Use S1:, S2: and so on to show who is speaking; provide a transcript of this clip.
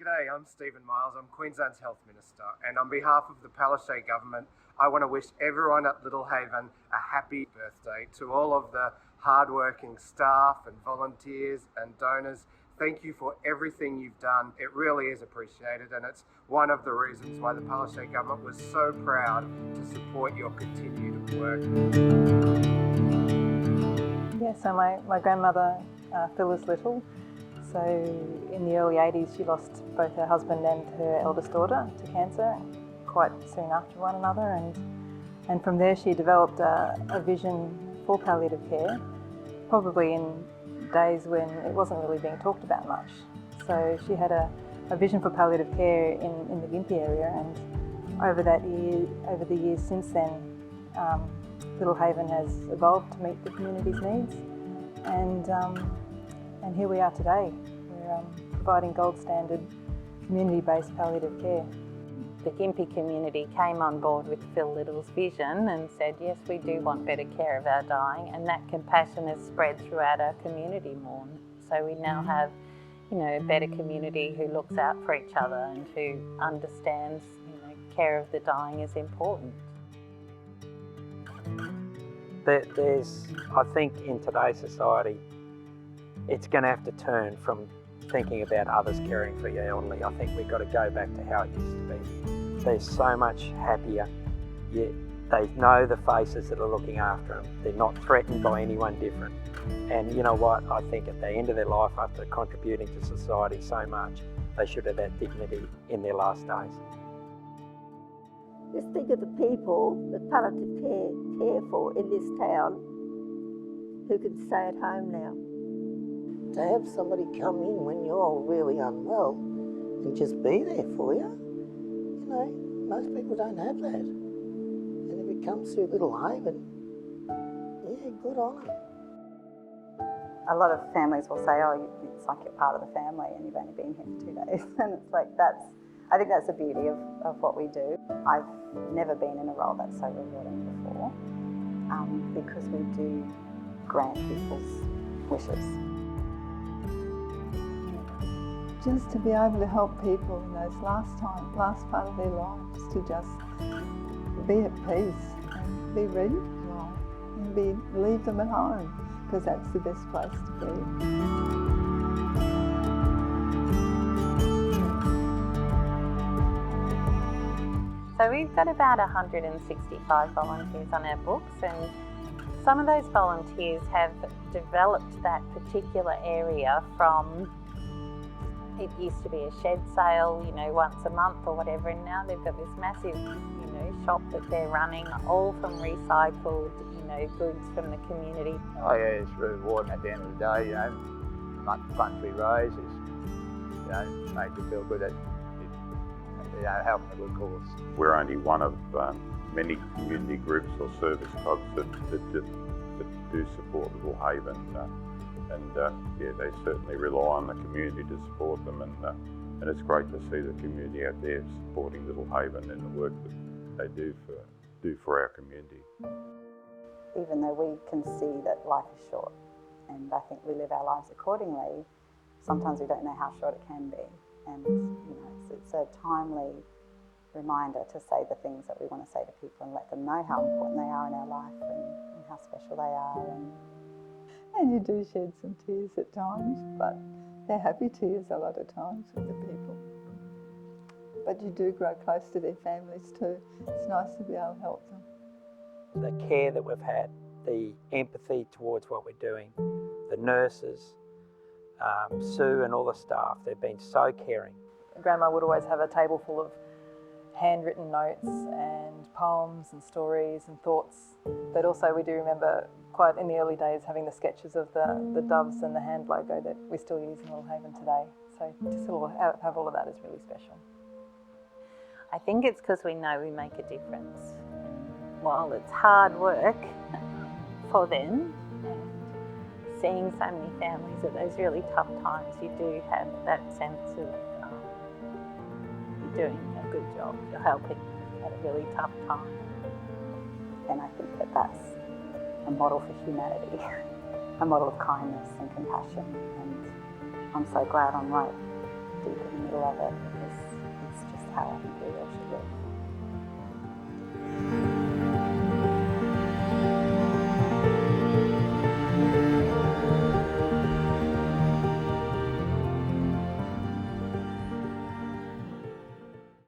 S1: G'day, I'm Stephen Miles. I'm Queensland's Health Minister, and on behalf of the Palaszczuk Government, I want to wish everyone at Little Haven a happy birthday. To all of the hardworking staff and volunteers and donors, thank you for everything you've done. It really is appreciated, and it's one of the reasons why the Palaszczuk Government was so proud to support your continued work.
S2: Yeah, so my grandmother, Phyllis Little, so in the early 80s she lost both her husband and her eldest daughter to cancer quite soon after one another, and from there she developed a vision for palliative care, probably in days when it wasn't really being talked about much. So she had a vision for palliative care in the Gympie area, and over the years since then, Little Haven has evolved to meet the community's needs, and here we are today. We're providing gold standard community-based palliative care.
S3: The Gympie community came on board with Phil Little's vision and said, yes, we do want better care of our dying, and that compassion has spread throughout our community more. So we now have, a better community who looks out for each other and who understands, care of the dying is important.
S4: I think in today's society, it's going to have to turn from thinking about others caring for your elderly. I think we've got to go back to how it used to be. They're so much happier. They know the faces that are looking after them. They're not threatened by anyone different. And you know what? I think at the end of their life, after contributing to society so much, they should have that dignity in their last days.
S5: Just think of the people that palliative care for in this town who can stay at home now.
S6: To have somebody come in when you're really unwell and just be there for you, most people don't have that. And if it comes through Little Haven, yeah, good on them.
S2: A lot of families will say, oh, it's like you're part of the family and you've only been here for 2 days. And it's like, I think that's the beauty of what we do. I've never been in a role that's so rewarding before, because we do grant people's wishes. Just to be able to help people in those last part of their lives, to just be at peace and be ready to die and leave them at home, because that's the best place to be.
S3: So we've got about 165 volunteers on our books, and some of those volunteers have developed that particular area from, it used to be a shed sale, once a month or whatever, and now they've got this massive, shop that they're running, all from recycled, goods from the community.
S7: Oh yeah, it's rewarding at the end of the day, monthly raise is, makes you feel good at, helping a good cause.
S8: We're only one of many community groups or service clubs that do support Little Haven. They certainly rely on the community to support them, and it's great to see the community out there supporting Little Haven and the work that they do for our community.
S2: Even though we can see that life is short, and I think we live our lives accordingly, sometimes we don't know how short it can be, and it's a timely reminder to say the things that we want to say to people and let them know how important they are in our life and how special they are. And you do shed some tears at times, but they're happy tears a lot of times with the people. But you do grow close to their families too. It's nice to be able to help them.
S4: The care that we've had, the empathy towards what we're doing, the nurses, Sue and all the staff, they've been so caring.
S2: Grandma would always have a table full of handwritten notes and poems and stories and thoughts, but also we do remember quite in the early days having the sketches of the doves and the hand logo that we still use in Little Haven today. So to still have all of that is really special.
S3: I think it's because we know we make a difference. While it's hard work for them, and seeing so many families at those really tough times, you do have that sense of you're doing a good job, you're helping at a really tough time.
S2: And I think that's a model for humanity, a model of kindness and compassion, and I'm so glad I'm right
S3: deep in the middle of it because it's just how I think we all should live.